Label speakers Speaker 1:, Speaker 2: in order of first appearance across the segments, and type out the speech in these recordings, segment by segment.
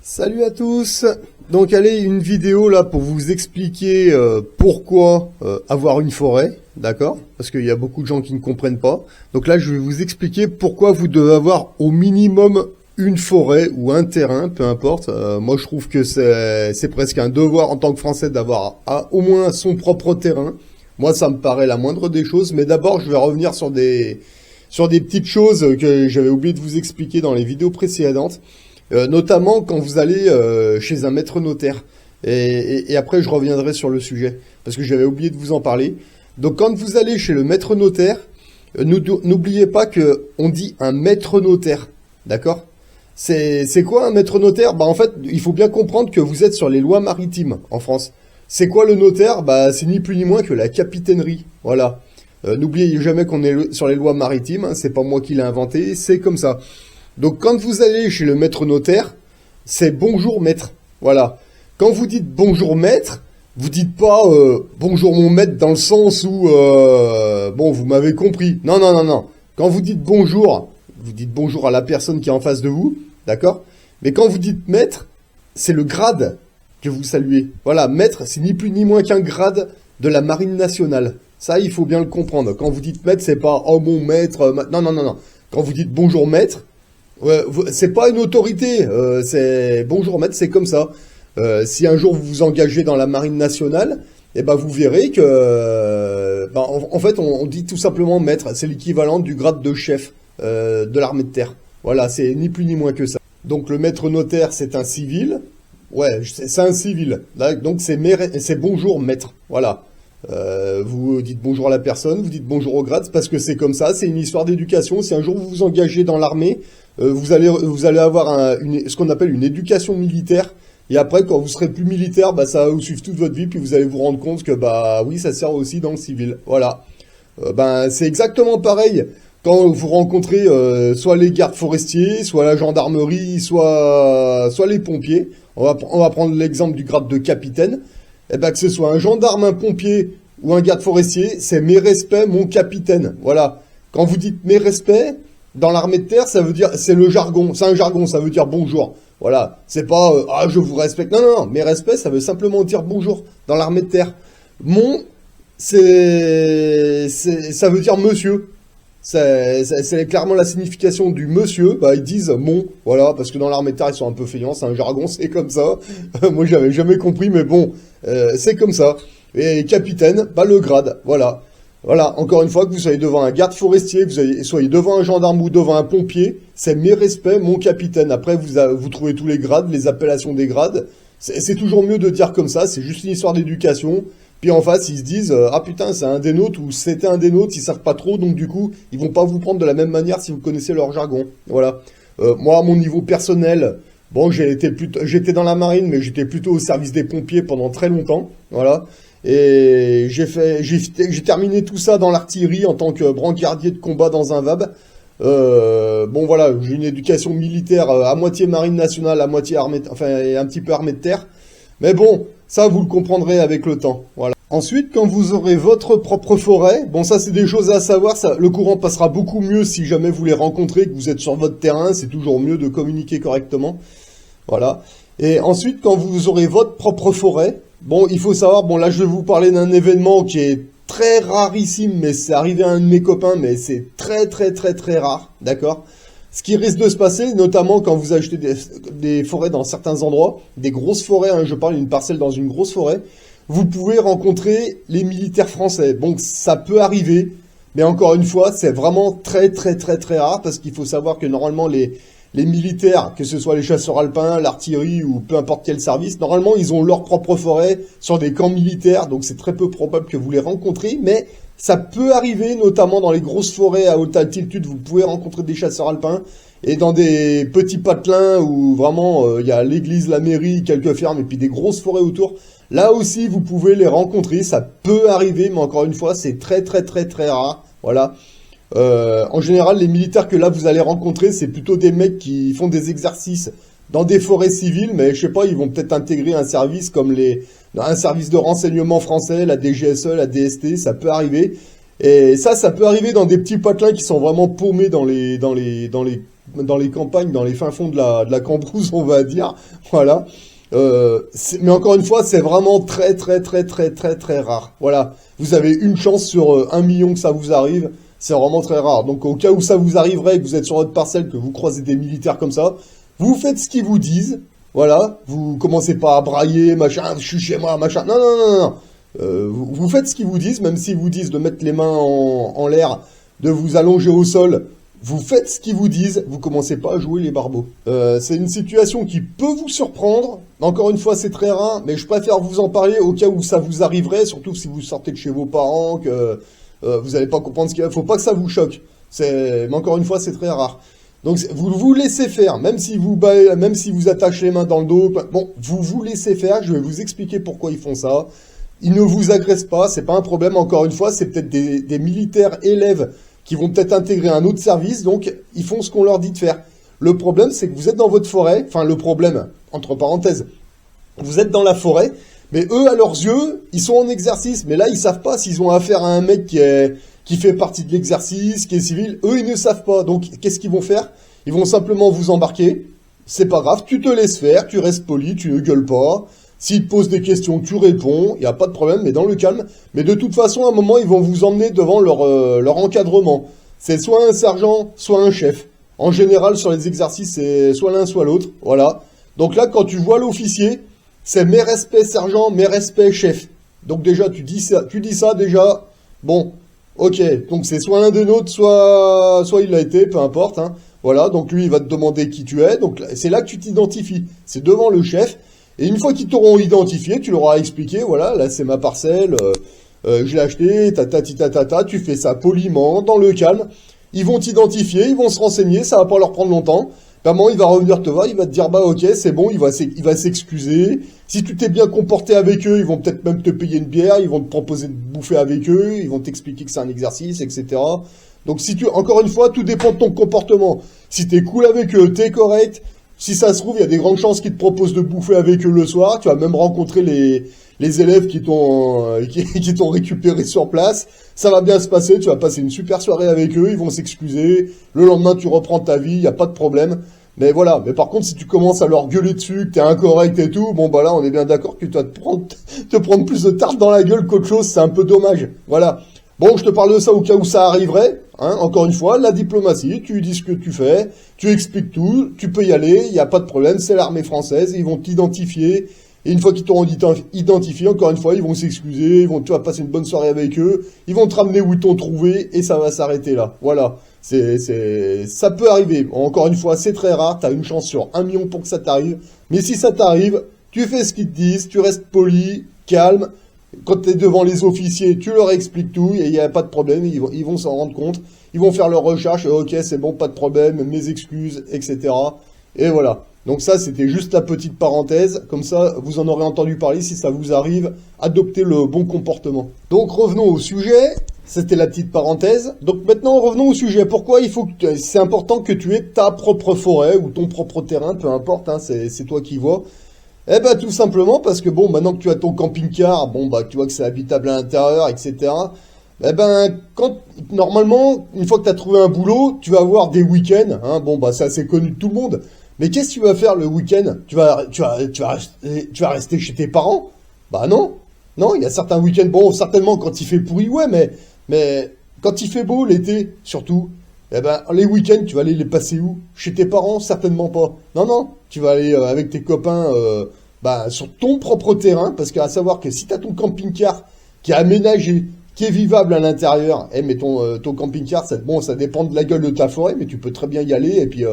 Speaker 1: Salut à tous. Donc allez, une vidéo là pour vous expliquer pourquoi avoir une forêt, d'accord? Parce qu'il y a beaucoup de gens qui ne comprennent pas. Donc là, je vais vous expliquer pourquoi vous devez avoir au minimum une forêt ou un terrain, peu importe. Moi, je trouve que c'est presque un devoir en tant que Français d'avoir au moins son propre terrain. Moi, ça me paraît la moindre des choses. Mais d'abord, je vais revenir sur des petites choses que j'avais oublié de vous expliquer dans les vidéos précédentes. Notamment quand vous allez chez un maître notaire. Et après, je reviendrai sur le sujet, parce que j'avais oublié de vous en parler. Donc quand vous allez chez le maître notaire, n'oubliez pas que on dit un maître notaire, d'accord? C'est quoi un maître notaire? Bah en fait, il faut bien comprendre que vous êtes sur les lois maritimes en France. C'est quoi le notaire? Bah c'est ni plus ni moins que la capitainerie, voilà. N'oubliez jamais qu'on est sur les lois maritimes, hein, c'est pas moi qui l'ai inventé, c'est comme ça. Donc quand vous allez chez le maître notaire, c'est bonjour maître. Voilà. Quand vous dites bonjour maître, vous dites pas bonjour mon maître dans le sens où bon, vous m'avez compris. Non non non non. Quand vous dites bonjour à la personne qui est en face de vous, d'accord? Mais quand vous dites maître, c'est le grade que vous saluez. Voilà, maître, c'est ni plus ni moins qu'un grade de la marine nationale. Ça, il faut bien le comprendre. Quand vous dites maître, c'est pas oh mon maître. Non non non non. Quand vous dites bonjour maître, c'est pas une autorité, c'est bonjour maître, c'est comme ça. Si un jour vous vous engagez dans la marine nationale, eh ben vous verrez que, en fait, on dit tout simplement maître. C'est l'équivalent du grade de chef de l'armée de terre. Voilà, c'est ni plus ni moins que ça. Donc le maître notaire, c'est un civil. Ouais, c'est un civil. Là, donc c'est bonjour maître. Voilà. Vous dites bonjour à la personne, vous dites bonjour au grade, parce que c'est comme ça, c'est une histoire d'éducation. Si un jour vous vous engagez dans l'armée, vous allez avoir ce qu'on appelle une éducation militaire. Et après, quand vous serez plus militaire, bah, ça va vous suivre toute votre vie, puis vous allez vous rendre compte que, bah, oui, ça sert aussi dans le civil. Voilà. C'est exactement pareil quand vous rencontrez, soit les gardes forestiers, soit la gendarmerie, soit les pompiers. On va prendre l'exemple du grade de capitaine. Eh ben, que ce soit un gendarme, un pompier ou un garde forestier, c'est mes respects, mon capitaine. Voilà. Quand vous dites mes respects, dans l'armée de terre, ça veut dire, c'est le jargon, c'est un jargon, ça veut dire bonjour. Voilà. C'est pas, je vous respecte. Non, non, non. Mes respects, ça veut simplement dire bonjour dans l'armée de terre. Mon, ça veut dire monsieur. C'est clairement la signification du monsieur. Bah, ils disent mon, voilà, parce que dans l'armée de terre, ils sont un peu feignants, c'est un jargon, c'est comme ça. Moi, j'avais jamais compris, mais bon, c'est comme ça. Et capitaine, bah, le grade, voilà. Voilà, encore une fois, que vous soyez devant un garde forestier, que vous soyez devant un gendarme ou devant un pompier, c'est mes respects, mon capitaine. Après, vous trouvez tous les grades, les appellations des grades. C'est toujours mieux de dire comme ça, c'est juste une histoire d'éducation. Puis en face, ils se disent ah putain, c'est un des nôtres ou c'était un des nôtres, ils savent pas trop, donc du coup, ils vont pas vous prendre de la même manière si vous connaissez leur jargon. Voilà. Moi, à mon niveau personnel, bon, j'étais dans la marine, mais j'étais plutôt au service des pompiers pendant très longtemps. Voilà. Et j'ai terminé tout ça dans l'artillerie en tant que brancardier de combat dans un VAB. Bon voilà, j'ai une éducation militaire à moitié marine nationale, à moitié armée, enfin et un petit peu armée de terre. Mais bon, ça vous le comprendrez avec le temps. Voilà. Ensuite, quand vous aurez votre propre forêt, bon ça c'est des choses à savoir, ça, le courant passera beaucoup mieux si jamais vous les rencontrez, que vous êtes sur votre terrain, c'est toujours mieux de communiquer correctement. Voilà. Et ensuite, quand vous aurez votre propre forêt, bon, il faut savoir, bon là je vais vous parler d'un événement qui est très rarissime, mais c'est arrivé à un de mes copains, mais c'est très très très très rare, d'accord? Ce qui risque de se passer, notamment quand vous achetez des forêts dans certains endroits, des grosses forêts, hein, je parle d'une parcelle dans une grosse forêt, vous pouvez rencontrer les militaires français. Bon, ça peut arriver, mais encore une fois, c'est vraiment très très très très rare, parce qu'il faut savoir que normalement les militaires, que ce soit les chasseurs alpins, l'artillerie ou peu importe quel service, normalement ils ont leur propre forêt sur des camps militaires, donc c'est très peu probable que vous les rencontriez, mais ça peut arriver, notamment dans les grosses forêts à haute altitude, vous pouvez rencontrer des chasseurs alpins, et dans des petits patelins où vraiment il y a l'église, la mairie, quelques fermes, et puis des grosses forêts autour, là aussi vous pouvez les rencontrer, ça peut arriver, mais encore une fois c'est très très très très rare, voilà. En général, les militaires que là vous allez rencontrer, c'est plutôt des mecs qui font des exercices dans des forêts civiles, mais je sais pas, ils vont peut-être intégrer un service comme un service de renseignement français, la DGSE, la DST, ça peut arriver. Et ça peut arriver dans des petits patelins qui sont vraiment paumés dans les campagnes, dans les fins fonds de la Cambrousse, on va dire. Voilà. Mais encore une fois, c'est vraiment très rare. Voilà. Vous avez une chance sur 1 million que ça vous arrive. C'est vraiment très rare. Donc, au cas où ça vous arriverait, que vous êtes sur votre parcelle, que vous croisez des militaires comme ça, vous faites ce qu'ils vous disent. Voilà. Vous commencez pas à brailler, machin, je suis chez moi, machin. Non. Vous faites ce qu'ils vous disent, même s'ils vous disent de mettre les mains en l'air, de vous allonger au sol. Vous faites ce qu'ils vous disent, vous commencez pas à jouer les barbeaux. C'est une situation qui peut vous surprendre. Encore une fois, c'est très rare, mais je préfère vous en parler au cas où ça vous arriverait, surtout si vous sortez de chez vos parents, que vous n'allez pas comprendre ce qu'il y a. Faut pas que ça vous choque. Mais encore une fois, c'est très rare. Donc vous vous laissez faire, même si vous attachez les mains dans le dos. Bon, vous laissez faire. Je vais vous expliquer pourquoi ils font ça. Ils ne vous agressent pas, c'est pas un problème. Encore une fois, c'est peut-être des militaires élèves qui vont peut-être intégrer un autre service, donc ils font ce qu'on leur dit de faire. Le problème, c'est que vous êtes dans votre forêt, enfin le problème, entre parenthèses, vous êtes dans la forêt, mais eux, à leurs yeux, ils sont en exercice, mais là, ils savent pas s'ils ont affaire à un mec qui fait partie de l'exercice, qui est civil. Eux, ils ne savent pas, donc qu'est-ce qu'ils vont faire? Ils vont simplement vous embarquer, c'est pas grave, tu te laisses faire, tu restes poli, tu ne gueules pas. S'ils te posent des questions, tu réponds, il n'y a pas de problème, mais dans le calme. Mais de toute façon, à un moment, ils vont vous emmener devant leur encadrement. C'est soit un sergent, soit un chef. En général, sur les exercices, c'est soit l'un, soit l'autre. Voilà. Donc là, quand tu vois l'officier, c'est mes respects sergent, mes respects chef. Donc déjà, tu dis ça déjà. Bon, ok. Donc c'est soit l'un des nôtres, soit il l'a été, peu importe. Hein. Voilà. Donc lui, il va te demander qui tu es. Donc c'est là que tu t'identifies. C'est devant le chef. Et une fois qu'ils t'auront identifié, tu leur auras expliqué, voilà, là c'est ma parcelle, je l'ai acheté, tu fais ça poliment, dans le calme. Ils vont t'identifier, ils vont se renseigner, ça va pas leur prendre longtemps. Maman, il va revenir te voir, il va te dire, bah ok, c'est bon, il va s'excuser. Si tu t'es bien comporté avec eux, ils vont peut-être même te payer une bière, ils vont te proposer de bouffer avec eux, ils vont t'expliquer que c'est un exercice, etc. Donc encore une fois, tout dépend de ton comportement. Si t'es cool avec eux, t'es correct. Si ça se trouve, il y a des grandes chances qu'ils te proposent de bouffer avec eux le soir. Tu vas même rencontrer les élèves qui t'ont récupéré sur place. Ça va bien se passer. Tu vas passer une super soirée avec eux. Ils vont s'excuser. Le lendemain, tu reprends ta vie. Il n'y a pas de problème. Mais voilà. Mais par contre, si tu commences à leur gueuler dessus, que t'es incorrect et tout, bon, bah là, on est bien d'accord que tu vas te prendre plus de tarte dans la gueule qu'autre chose. C'est un peu dommage. Voilà. Bon, je te parle de ça au cas où ça arriverait. Hein, encore une fois, la diplomatie, tu dis ce que tu fais, tu expliques tout, tu peux y aller, il n'y a pas de problème, c'est l'armée française, ils vont t'identifier, et une fois qu'ils t'auront identifié, encore une fois, ils vont s'excuser, tu vas passer une bonne soirée avec eux, ils vont te ramener où ils t'ont trouvé, et ça va s'arrêter là. Voilà. Ça peut arriver. Encore une fois, c'est très rare, t'as une chance sur 1 million pour que ça t'arrive, mais si ça t'arrive, tu fais ce qu'ils te disent, tu restes poli, calme. Quand tu es devant les officiers, tu leur expliques tout, et il n'y a pas de problème, ils vont s'en rendre compte, ils vont faire leur recherche, ok, c'est bon, pas de problème, mes excuses, etc. Et voilà. Donc ça, c'était juste la petite parenthèse, comme ça, vous en aurez entendu parler, si ça vous arrive, adoptez le bon comportement. Donc revenons au sujet, c'était la petite parenthèse. Donc maintenant, revenons au sujet. Pourquoi c'est important que tu aies ta propre forêt, ou ton propre terrain, peu importe, hein, c'est toi qui vois. Eh ben tout simplement parce que bon, maintenant que tu as ton camping-car, bon bah tu vois que c'est habitable à l'intérieur, etc. Eh ben normalement, une fois que tu as trouvé un boulot, tu vas avoir des week-ends, hein, bon bah c'est assez connu de tout le monde. Mais qu'est-ce que tu vas faire le week-end? Tu vas rester chez tes parents? Bah non, il y a certains week-ends, bon certainement quand il fait pourri, ouais, mais quand il fait beau l'été, surtout. Eh ben, les week-ends, tu vas aller les passer où? Chez tes parents? Certainement pas. Non, tu vas aller avec tes copains sur ton propre terrain, parce qu'à savoir que si tu as ton camping-car qui est aménagé, qui est vivable à l'intérieur, mais ton camping-car, ça dépend de la gueule de ta forêt, mais tu peux très bien y aller, et puis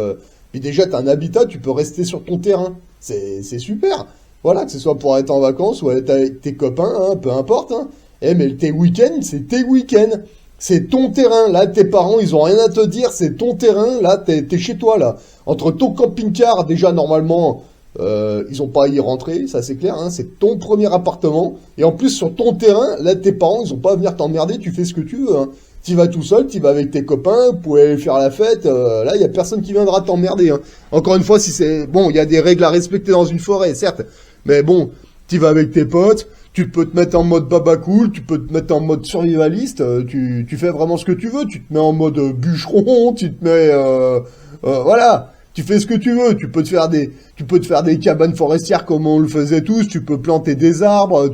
Speaker 1: déjà, tu as un habitat, tu peux rester sur ton terrain. C'est super. Voilà, que ce soit pour être en vacances ou être avec tes copains, hein, peu importe. Hein. Mais tes week-ends, c'est tes week-ends. C'est ton terrain, là, tes parents, ils ont rien à te dire, c'est ton terrain, là, t'es chez toi, là. Entre ton camping-car, déjà, normalement, ils ont pas à y rentrer, ça c'est clair, hein, c'est ton premier appartement, et en plus, sur ton terrain, là, tes parents, ils ont pas à venir t'emmerder, tu fais ce que tu veux, hein. T'y vas tout seul, t'y vas avec tes copains, vous pouvez aller faire la fête, là, il y a personne qui viendra t'emmerder, hein. Encore une fois, si c'est, bon, il y a des règles à respecter dans une forêt, certes, mais bon, t'y vas avec tes potes, Tu peux te mettre en mode baba cool, tu peux te mettre en mode survivaliste, tu fais vraiment ce que tu veux, tu te mets en mode bûcheron, tu te mets voilà, tu fais ce que tu veux, tu peux te faire des cabanes forestières comme on le faisait tous, tu peux planter des arbres,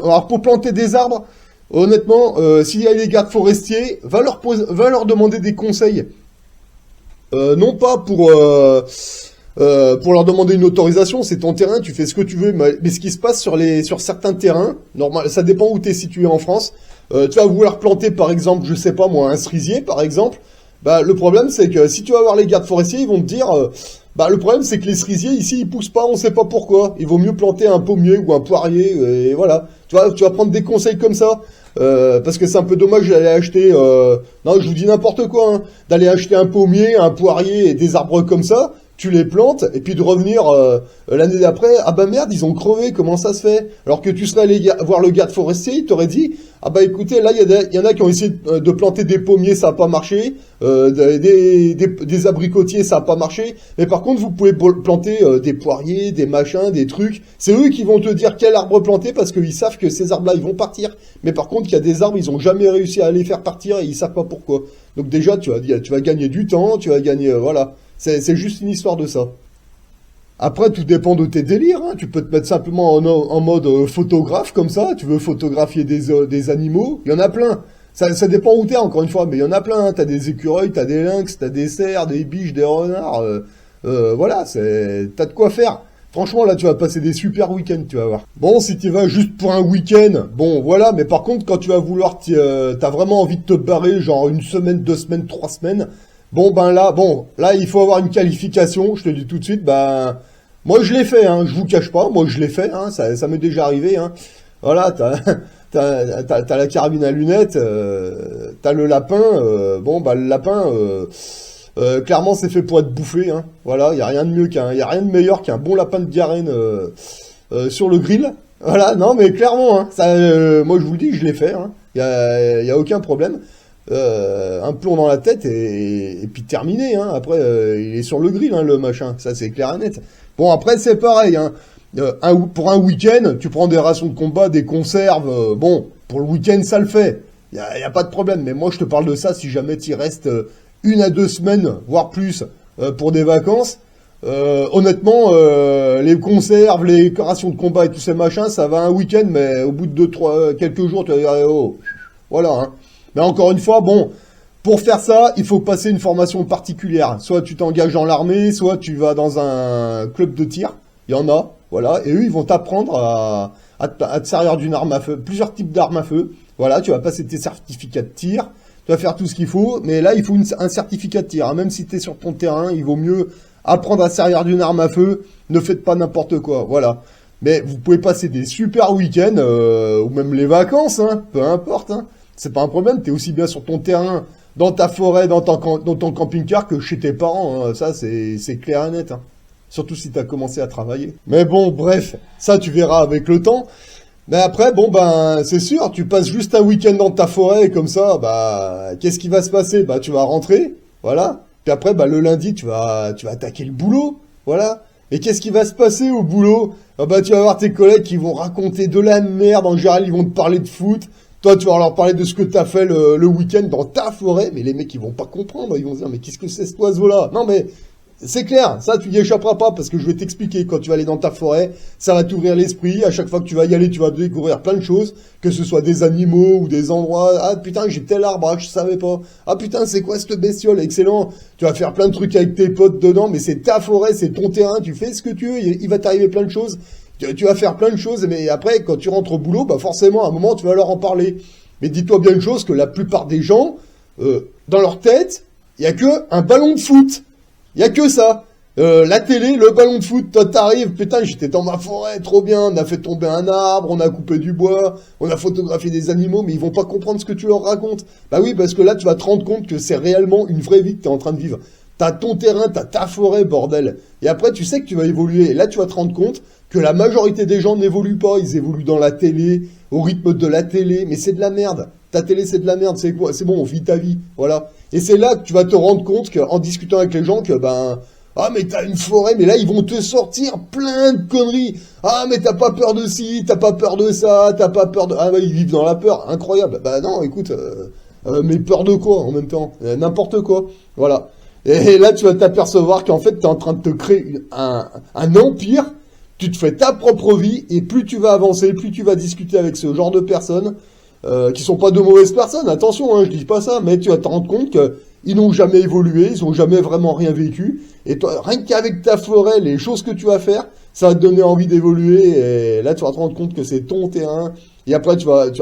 Speaker 1: alors pour planter des arbres, honnêtement, s'il y a des gardes forestiers, va leur demander des conseils. Non pas pour leur demander une autorisation, c'est ton terrain, tu fais ce que tu veux, mais ce qui se passe sur certains terrains, normal, ça dépend où tu es situé en France, tu vas vouloir planter par exemple, je sais pas moi, un cerisier par exemple, bah le problème c'est que si tu vas voir les gardes forestiers, ils vont te dire, bah le problème c'est que les cerisiers ici ils poussent pas, on sait pas pourquoi, il vaut mieux planter un pommier ou un poirier, et voilà, tu vas prendre des conseils comme ça. Parce que c'est un peu dommage d'aller acheter, non je vous dis n'importe quoi, hein, d'aller acheter un pommier, un poirier et des arbres comme ça, tu les plantes, et puis de revenir l'année d'après, ah bah merde, ils ont crevé, comment ça se fait? Alors que tu serais allé voir le garde forestier, il t'aurait dit, ah bah écoutez, là il y en a qui ont essayé de planter des pommiers, ça a pas marché, des abricotiers, ça a pas marché, mais par contre vous pouvez planter des poiriers, des machins, des trucs, c'est eux qui vont te dire quel arbre planter, parce qu'ils savent que ces arbres-là, ils vont partir, mais par contre il y a des arbres, ils ont jamais réussi à les faire partir, et ils savent pas pourquoi. Donc déjà, tu vas gagner du temps, tu vas gagner, voilà. C'est juste une histoire de ça. Après, tout dépend de tes délires, hein. Tu peux te mettre simplement en mode photographe, comme ça. Tu veux photographier des animaux. Il y en a plein. Ça dépend où t'es, encore une fois. Mais il y en a plein, hein. T'as des écureuils, t'as des lynx, t'as des cerfs, des biches, des renards. Voilà, t'as de quoi faire. Franchement, là, tu vas passer des super week-ends, tu vas voir. Bon, si tu vas juste pour un week-end, bon, voilà. Mais par contre, quand tu vas vouloir, t'as vraiment envie de te barrer, genre une semaine, 2 semaines, 3 semaines... Bon, là, il faut avoir une qualification, je te dis tout de suite, moi je l'ai fait, hein, je vous cache pas, moi je l'ai fait, hein, ça m'est déjà arrivé, hein. Voilà, t'as la carabine à lunettes, t'as le lapin, le lapin, clairement c'est fait pour être bouffé, hein. Voilà, y a rien de meilleur qu'un bon lapin de Garenne sur le grill. Voilà, non mais clairement, hein, moi je vous le dis, je l'ai fait, hein. Y a aucun problème. Un plomb dans la tête et puis terminé, hein. Après il est sur le grill, hein, le machin, ça c'est clair et net. Bon, après c'est pareil, hein. Pour un week-end tu prends des rations de combat, des conserves, bon pour le week-end ça le fait, y a pas de problème. Mais moi je te parle de ça si jamais tu restes 1 à 2 semaines voire plus pour des vacances. Honnêtement, les conserves, les rations de combat et tous ces machins, ça va un week-end, mais au bout de quelques jours tu vas dire oh, voilà, hein. Mais encore une fois, bon, pour faire ça, il faut passer une formation particulière. Soit tu t'engages dans l'armée, soit tu vas dans un club de tir. Il y en a, voilà. Et eux, ils vont t'apprendre à te servir d'une arme à feu, plusieurs types d'armes à feu. Voilà, tu vas passer tes certificats de tir, tu vas faire tout ce qu'il faut. Mais là, il faut un certificat de tir, hein. Même si tu es sur ton terrain, il vaut mieux apprendre à se servir d'une arme à feu. Ne faites pas n'importe quoi, voilà. Mais vous pouvez passer des super week-ends, ou même les vacances, hein, peu importe, hein. C'est pas un problème, t'es aussi bien sur ton terrain, dans ta forêt, dans ton camping-car que chez tes parents, hein. Ça c'est clair et net, hein. Surtout si t'as commencé à travailler. Mais bon, bref, ça tu verras avec le temps. Mais après, c'est sûr, tu passes juste un week-end dans ta forêt, comme ça, qu'est-ce qui va se passer? Tu vas rentrer, voilà. Puis après, le lundi, tu vas attaquer le boulot, voilà. Et qu'est-ce qui va se passer au boulot? Tu vas voir tes collègues qui vont raconter de la merde, en général, ils vont te parler de foot. Toi, tu vas leur parler de ce que t'as fait le week-end dans ta forêt, mais les mecs, ils vont pas comprendre. Ils vont se dire, mais qu'est-ce que c'est cet oiseau-là? Non, mais c'est clair, ça, tu y échapperas pas, parce que je vais t'expliquer. Quand tu vas aller dans ta forêt, ça va t'ouvrir l'esprit. À chaque fois que tu vas y aller, tu vas découvrir plein de choses, que ce soit des animaux ou des endroits. Ah, putain, j'ai tel arbre, je savais pas. Ah, putain, c'est quoi cette bestiole? Excellent. Tu vas faire plein de trucs avec tes potes dedans, mais c'est ta forêt, c'est ton terrain, tu fais ce que tu veux, il va t'arriver plein de choses. Tu vas faire plein de choses, mais après, quand tu rentres au boulot, forcément, à un moment, tu vas leur en parler. Mais dis-toi bien une chose, que la plupart des gens, dans leur tête, il y a que un ballon de foot. Il y a que ça. La télé, le ballon de foot, toi t'arrives, putain, j'étais dans ma forêt, trop bien, on a fait tomber un arbre, on a coupé du bois, on a photographié des animaux, mais ils vont pas comprendre ce que tu leur racontes. Bah oui, parce que là, tu vas te rendre compte que c'est réellement une vraie vie que t'es en train de vivre. T'as ton terrain, t'as ta forêt, bordel. Et après, tu sais que tu vas évoluer. Et là, tu vas te rendre compte que la majorité des gens n'évoluent pas. Ils évoluent dans la télé, au rythme de la télé. Mais c'est de la merde. Ta télé, c'est de la merde. C'est quoi? C'est bon, on vit ta vie. Voilà. Et c'est là que tu vas te rendre compte qu'en discutant avec les gens, que Ah, mais t'as une forêt, mais là, ils vont te sortir plein de conneries. Ah, mais t'as pas peur de ci, t'as pas peur de ça, t'as pas peur de... Ah, bah, ils vivent dans la peur, incroyable. Bah non, écoute, mais peur de quoi en même temps? N'importe quoi, voilà. Et là, tu vas t'apercevoir qu'en fait, t'es en train de te créer un empire, tu te fais ta propre vie, et plus tu vas avancer, plus tu vas discuter avec ce genre de personnes, qui sont pas de mauvaises personnes, attention, hein, je dis pas ça, mais tu vas te rendre compte que ils n'ont jamais évolué, ils ont jamais vraiment rien vécu, et toi, rien qu'avec ta forêt, les choses que tu vas faire, ça va te donner envie d'évoluer, et là, tu vas te rendre compte que c'est ton terrain, et après,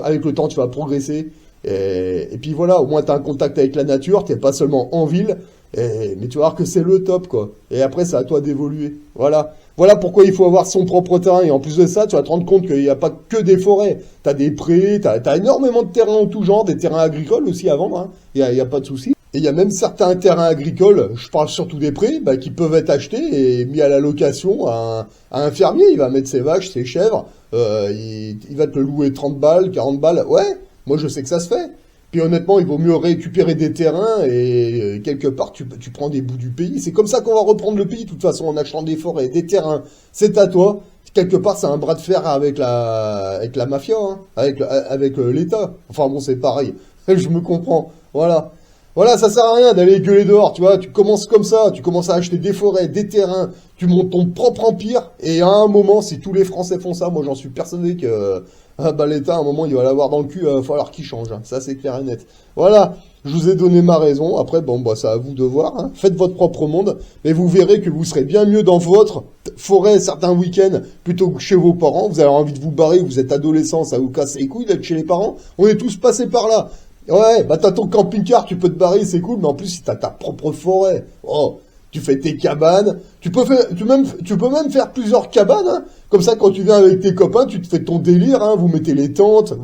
Speaker 1: avec le temps, tu vas progresser, et puis voilà, au moins, tu as un contact avec la nature, t'es pas seulement en ville, mais tu vas voir que c'est le top, quoi. Et après, c'est à toi d'évoluer. Voilà. Voilà pourquoi il faut avoir son propre terrain. Et en plus de ça, tu vas te rendre compte qu'il n'y a pas que des forêts. T'as des prés, t'as énormément de terrains en tout genre, des terrains agricoles aussi à vendre, hein. Il y a pas de souci. Et il y a même certains terrains agricoles, je parle surtout des prés, bah, qui peuvent être achetés et mis à la location à un fermier. Il va mettre ses vaches, ses chèvres, il va te le louer 30 balles, 40 balles. Ouais, moi je sais que ça se fait. Puis honnêtement, il vaut mieux récupérer des terrains et quelque part, tu prends des bouts du pays. C'est comme ça qu'on va reprendre le pays, de toute façon, en achetant des forêts, des terrains. C'est à toi. Quelque part, c'est un bras de fer avec la mafia, hein, avec l'État. Enfin bon, c'est pareil. Je me comprends. Voilà. Voilà, ça sert à rien d'aller gueuler dehors, tu vois. Tu commences comme ça, tu commences à acheter des forêts, des terrains, tu montes ton propre empire. Et à un moment, si tous les Français font ça, moi j'en suis persuadé que bah, l'État, à un moment, il va l'avoir dans le cul, il va falloir qu'il change, hein. Ça, c'est clair et net. Voilà, je vous ai donné ma raison. Après, bon, bah, c'est à vous de voir, hein. Faites votre propre monde, mais vous verrez que vous serez bien mieux dans votre forêt certains week-ends plutôt que chez vos parents. Vous avez envie de vous barrer, vous êtes adolescent, ça vous casse les couilles d'être chez les parents. On est tous passés par là. Ouais, bah t'as ton camping-car, tu peux te barrer, c'est cool, mais en plus, si t'as ta propre forêt, oh, tu fais tes cabanes, tu peux même faire plusieurs cabanes, hein. Comme ça, quand tu viens avec tes copains, tu te fais ton délire, hein. Vous mettez les tentes,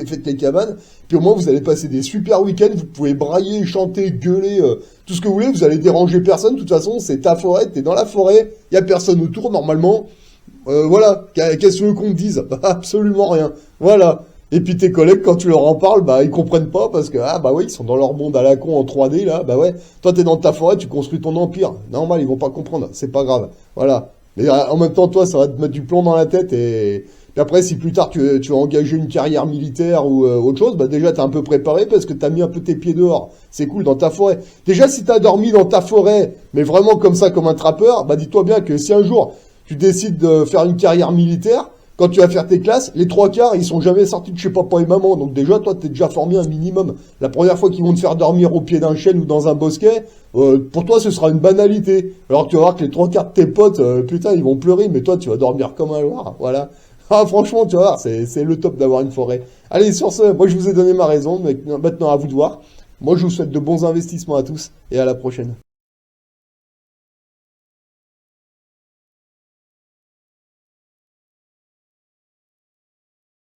Speaker 1: faites les cabanes, puis au moins, vous allez passer des super week-ends, vous pouvez brailler, chanter, gueuler, tout ce que vous voulez, vous allez déranger personne, de toute façon, c'est ta forêt, t'es dans la forêt, y a personne autour, normalement, voilà, qu'est-ce que tu veux qu'on te dise? Absolument rien, voilà. Et puis tes collègues, quand tu leur en parles, bah ils comprennent pas parce que ah bah oui, ils sont dans leur monde à la con en 3D là, bah ouais. Toi t'es dans ta forêt, tu construis ton empire. Normal, ils vont pas comprendre, c'est pas grave. Voilà. Mais en même temps, toi, ça va te mettre du plomb dans la tête et puis après, si plus tard tu vas engager une carrière militaire ou autre chose, bah déjà t'es un peu préparé parce que t'as mis un peu tes pieds dehors. C'est cool dans ta forêt. Déjà, si t'as dormi dans ta forêt, mais vraiment comme ça, comme un trappeur, bah dis-toi bien que si un jour tu décides de faire une carrière militaire, quand tu vas faire tes classes, les 3/4, ils sont jamais sortis de chez papa et maman. Donc déjà, toi, t'es déjà formé un minimum. La première fois qu'ils vont te faire dormir au pied d'un chêne ou dans un bosquet, pour toi, ce sera une banalité. Alors que tu vas voir que les 3/4 de tes potes, putain, ils vont pleurer, mais toi, tu vas dormir comme un loir. Voilà. Ah, franchement, tu vas voir, c'est le top d'avoir une forêt. Allez, sur ce, moi, je vous ai donné ma raison, mais maintenant, à vous de voir. Moi, je vous souhaite de bons investissements à tous et à la prochaine.